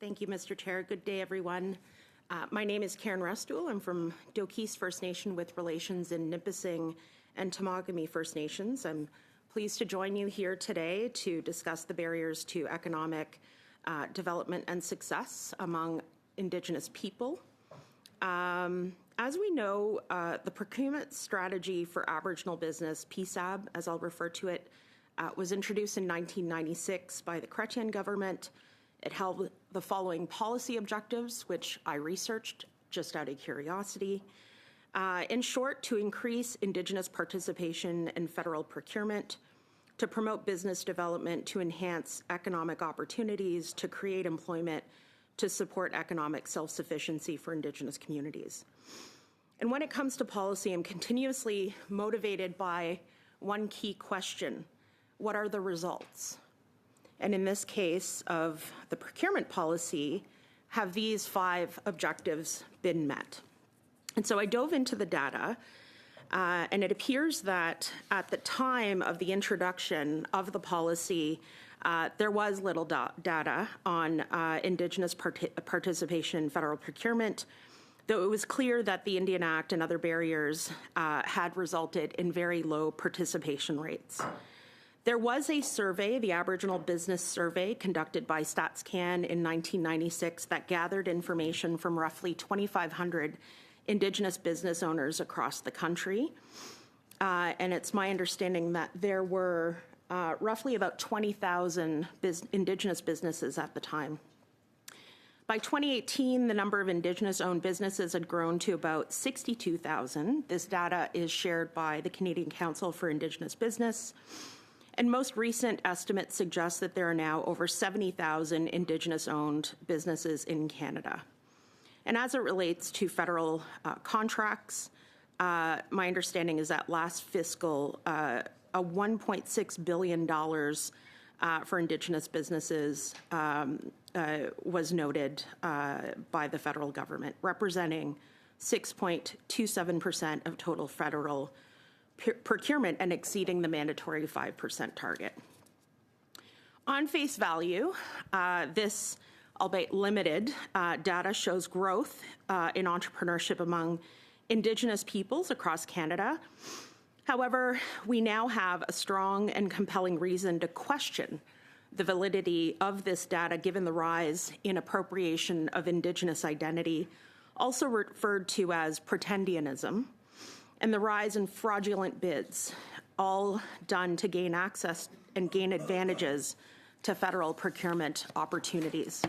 Thank you, Mr. Chair. Good day, everyone. My name is Karen Restoule. I'm from Doki's First Nation with relations in Nipissing and Temagami First Nations. I'm pleased to join you here today to discuss the barriers to economic development and success among Indigenous people. As we know, the procurement strategy for Aboriginal business, PSAB, as I'll refer to it, was introduced in 1996 by the Chrétien government. It held the following policy objectives, which I researched just out of curiosity. In short, to increase Indigenous participation in federal procurement, to promote business development, to enhance economic opportunities, to create employment, to support economic self-sufficiency for Indigenous communities. And when it comes to policy, I'm continuously motivated by one key question: what are the results? And in this case of the procurement policy, have these 5 objectives been met? And so I dove into the data, and it appears that at the time of the introduction of the policy, there was little data on Indigenous participation in federal procurement, though it was clear that the Indian Act and other barriers had resulted in very low participation rates. There was a survey, the Aboriginal Business Survey, conducted by StatsCan in 1996 that gathered information from roughly 2,500 Indigenous business owners across the country. And it's my understanding that there were roughly about 20,000 Indigenous businesses at the time. By 2018, the number of Indigenous-owned businesses had grown to about 62,000. This data is shared by the Canadian Council for Indigenous Business. And most recent estimates suggest that there are now over 70,000 Indigenous-owned businesses in Canada. And as it relates to federal contracts, my understanding is that last fiscal, a $1.6 billion for Indigenous businesses was noted by the federal government, representing 6.27% of total federal procurement and exceeding the mandatory 5% target. On face value, this, albeit limited, data shows growth in entrepreneurship among Indigenous peoples across Canada. However, we now have a strong and compelling reason to question the validity of this data given the rise in appropriation of Indigenous identity, also referred to as pretendianism, and the rise in fraudulent bids, all done to gain access and gain advantages to federal procurement opportunities.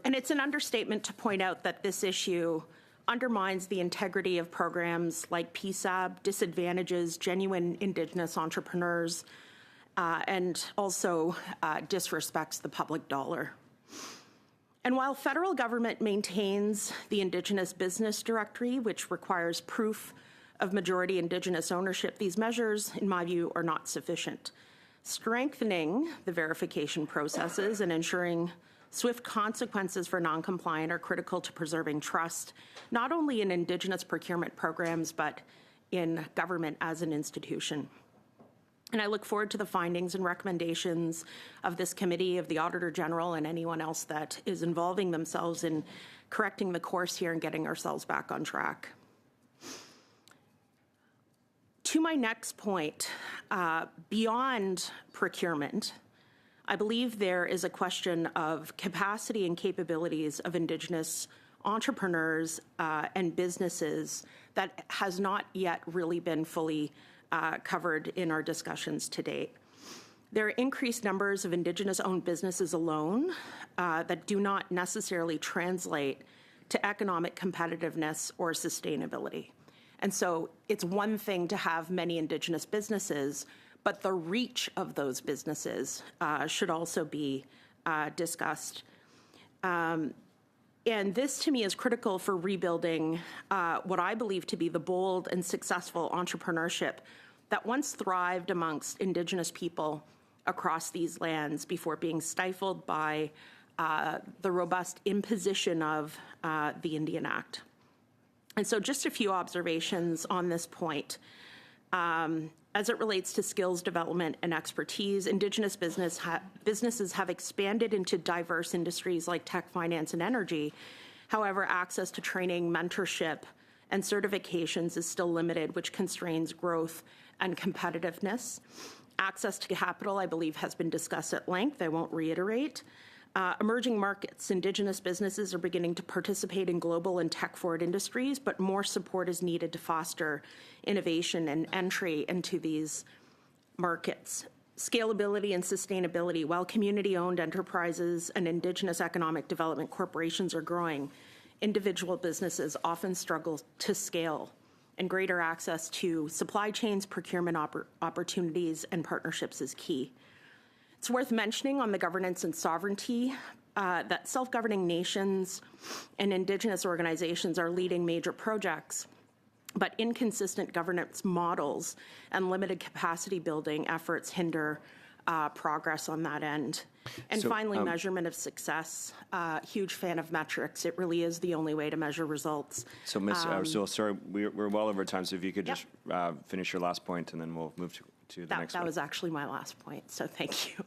And it's an understatement to point out that this issue undermines the integrity of programs like PSAB, disadvantages genuine Indigenous entrepreneurs, and also disrespects the public dollar. And while federal government maintains the Indigenous Business Directory, which requires proof of majority Indigenous ownership, these measures, in my view, are not sufficient. Strengthening the verification processes and ensuring swift consequences for non-compliant are critical to preserving trust, not only in Indigenous procurement programs, but in government as an institution. And I look forward to the findings and recommendations of this committee, of the Auditor General, and anyone else that is involving themselves in correcting the course here and getting ourselves back on track. To my next point, beyond procurement, I believe there is a question of capacity and capabilities of Indigenous entrepreneurs and businesses that has not yet really been fully covered in our discussions to date. There are increased numbers of Indigenous-owned businesses alone that do not necessarily translate to economic competitiveness or sustainability. And so it's one thing to have many Indigenous businesses, but the reach of those businesses should also be discussed. And this, to me, is critical for rebuilding what I believe to be the bold and successful entrepreneurship that once thrived amongst Indigenous people across these lands before being stifled by the robust imposition of the Indian Act. And so just a few observations on this point. As it relates to skills development and expertise, Indigenous businesses have expanded into diverse industries like tech, finance, and energy. However, access to training, mentorship, and certifications is still limited, which constrains growth and competitiveness. Access to capital, I believe, has been discussed at length. I won't reiterate. Emerging markets, Indigenous businesses are beginning to participate in global and tech-forward industries, but more support is needed to foster innovation and entry into these markets. Scalability and sustainability. While community-owned enterprises and Indigenous economic development corporations are growing, individual businesses often struggle to scale, and greater access to supply chains, procurement opportunities, and partnerships is key. It's worth mentioning on the governance and sovereignty that self-governing nations and Indigenous organizations are leading major projects, but inconsistent governance models and limited capacity building efforts hinder progress on that end. And finally, measurement of success. Huge fan of metrics. It really is the only way to measure results. So, Ms. Restoule, sorry, we're well over time, so if you could just finish your last point, and then we'll move to the next one. That was actually my last point, so thank you.